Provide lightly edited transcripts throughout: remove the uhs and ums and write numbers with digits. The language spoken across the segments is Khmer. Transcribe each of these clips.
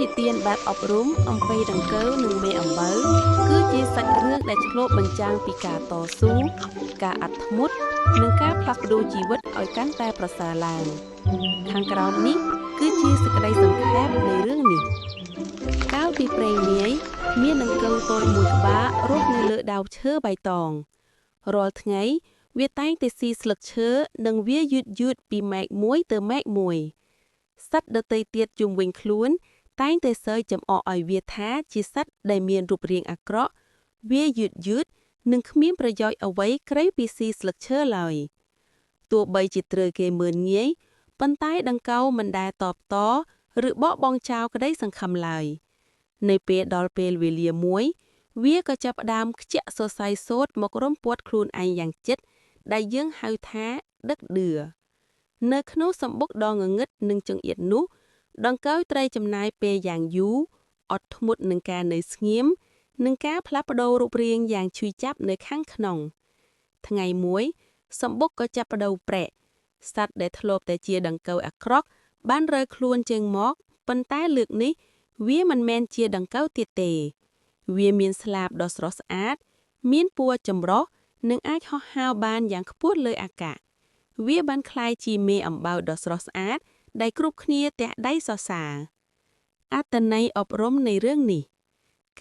និទានបែបអប់រំអំពីដង្កូវនិងមេអំបៅគឺជាសាច់រឿងដែលឆ្លុះបញ្ចាំងពីការតស៊ូការអត់ធ្មត់និងការផ្លាស់ប្ដូរជីវិតឲ្យកាន់តែប្រសើរឡើងខាងក្រោមនេះគឺជាសេចក្តីសង្ខេបនៃរឿងនេះកាលពីព្រេងនាយមានដង្កូវតូចមួយក្បាលរស់នៅលើដើមឈើបៃតងរាល់ថ្ងៃវាតែងតែស៊ីស្លឹកឈើនិងវាយឺតពីមែកមួយទៅមែកមួយសត្វដទៃទៀតជុំវិញខ្លួនតែងតែសើចចំអកឲ្យវាថាជាសត្វដែលមានរូបរាងអាក្រក់វាយឺតនិងគ្មានប្រយោជន៍អ្វីក្រៅពីស៊ីស្លឹកឈើឡើយទោះបីជាត្រូវគេមើលងាយប៉ុន្តែដង្កូវមិនដែលតបតឬបកបង់ចោលក្តីសង្ឃឹមឡើយនៅពេលដល់ពេលវេលាមួយវាក៏ចាប់ផ្ដើមខ្ជាក់សរសៃសូត្រមករំពាត់ខ្លួនឯងយ៉ាងជិតដែលយើងហៅថាដឹកដឿនៅក្នុងសម្បុកដ៏ងងឹតនិងចង្អៀតនោះដង្កូវត្រូវចំណាយពេលយ៉ាងយូរអត់ធ្មត់នឹងការនៅស្ងៀមនិងការផ្លាស់ប្ដូររូបរាងយ៉ាងឈឺចាប់នៅខាងក្នុងថ្ងៃមួយសម្បុកក៏ចាប់ផ្ដូវប្រែកសត្វដែលធ្លាប់តែជាដង្កូវអាក្រក់បានរើខ្លួនចេញមកប៉ុន្តែលើកនេះវាមិនមែនជាដង្កូវទៀតទេវាមានស្លាបដ៏ស្រស់ស្អាតមានពណ៌ចម្រុះនិងអាចហោះហើរបានយ៉ាងខ្ពស់លើអាកាសវាបានក្លាយជាមេអំបៅដ៏ស្រស់ស្អាតដែលគ្រប់គ្នាទះដៃសរសើរអត្ថន័យអប់រំនៃរឿងនេះ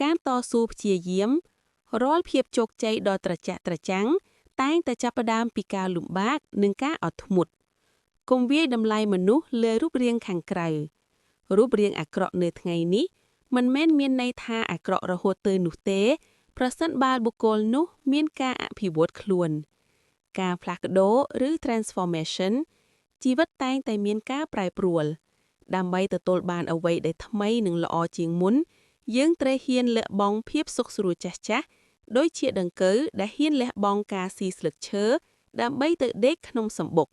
ការតស៊ូព្យាយាមរាល់ភាពជោគជ័យដ៏ត្រជាក់ត្រចាំងតែងតែចាប់ផ្ដើមពីការលំបាកនិងការអត់ធ្មត់កុំវាយតម្លៃមនុស្សលើរូបរាងខាងក្រៅរូបរាងអាក្រក់នៅថ្ងៃនេះមិនមែនមានន័យថាអាក្រក់រហូតទៅនោះទេប្រសិនបើបុគ្គលនោះមានការអភិវឌ្ឍខ្លួនការផ្លាស់ប្ដូរឬ transformation ជីវិតតែងតែមានការប្រែប្រួលដើម្បីទទួលបានអ្វីដែលថ្មីនិងល្អជាងមុនយើងត្រូវហ៊ានលះបង់ភាពសុខស្រួលចាស់ដូចជាដង្កូវដែលហ៊ានលះបង់ការស៊ីស្លឹកឈើដើម្បីទៅដេកក្នុងសម្បុក